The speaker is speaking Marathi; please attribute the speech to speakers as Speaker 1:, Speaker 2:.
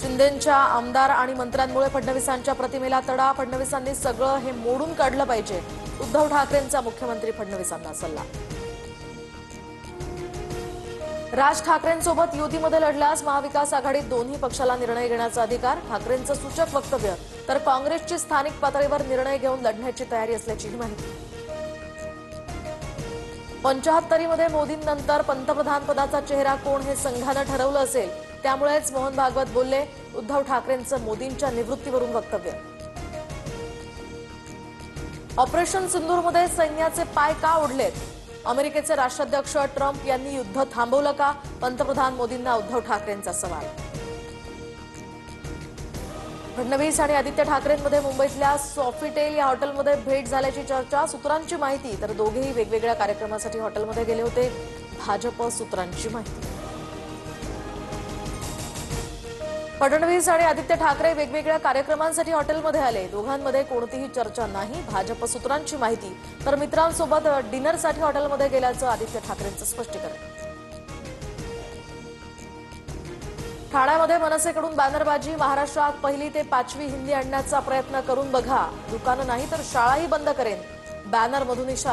Speaker 1: शिंदेंच्या आमदार आणि मंत्र्यांमुळे फडणवीसांच्या प्रतिमेला तडा. फडणवीसांनी सगळं हे मोडून काढलं पाहिजे. उद्धव ठाकरेंचा मुख्यमंत्री फडणवीसांना सल्ला. राज ठाकरेंसोबत युतीमध्ये लढल्यास महाविकास आघाडीत दोन्ही पक्षाला निर्णय घेण्याचा अधिकार. ठाकरेंचं सूचक वक्तव्य. तर काँग्रेसची स्थानिक पातळीवर निर्णय घेऊन लढण्याची तयारी असल्याची माहिती. 75मध्ये मोदींनंतर पंतप्रधान पदाचा चेहरा कोण हे संघानं ठरवलं असेल. त्यामुळेच मोहन भागवत बोलले. उद्धव ठाकरेंचं मोदींच्या निवृत्तीवरून वक्तव्य. ऑपरेशन सिंदूरमध्ये सैन्याचे पाय का ओढलेत? अमेरिकेचे राष्ट्राध्यक्ष ट्रम्प यांनी युद्ध थांबवलं का? पंतप्रधान मोदींना उद्धव ठाकरेंचा सवाल. फडणवीस आणि आदित्य ठाकरेंमध्ये मुंबईतल्या सॉफिटेल या हॉटेलमध्ये भेट झाल्याची चर्चा. सूत्रांची माहिती. तर दोघेही वेगवेगळ्या कार्यक्रमासाठी हॉटेलमध्ये गेले होते. भाजप सूत्रांची माहिती. फडणवीस आणि आदित्य ठाकरे वेगवेगळ्या कार्यक्रमांसाठी हॉटेलमध्ये आले. दोघांमध्ये कोणतीही चर्चा नाही. भाजप सूत्रांची माहिती. तर मित्रांसोबत डिनरसाठी हॉटेलमध्ये गेल्याचं आदित्य ठाकरेंचं स्पष्टीकरण. ठाण्यामध्ये मनसेकडून बॅनरबाजी. महाराष्ट्रात 1ली ते 5वी हिंदी आणण्याचा प्रयत्न करून बघा. दुकानं नाही तर शाळाही बंद करेन. बॅनरमधून इशारा.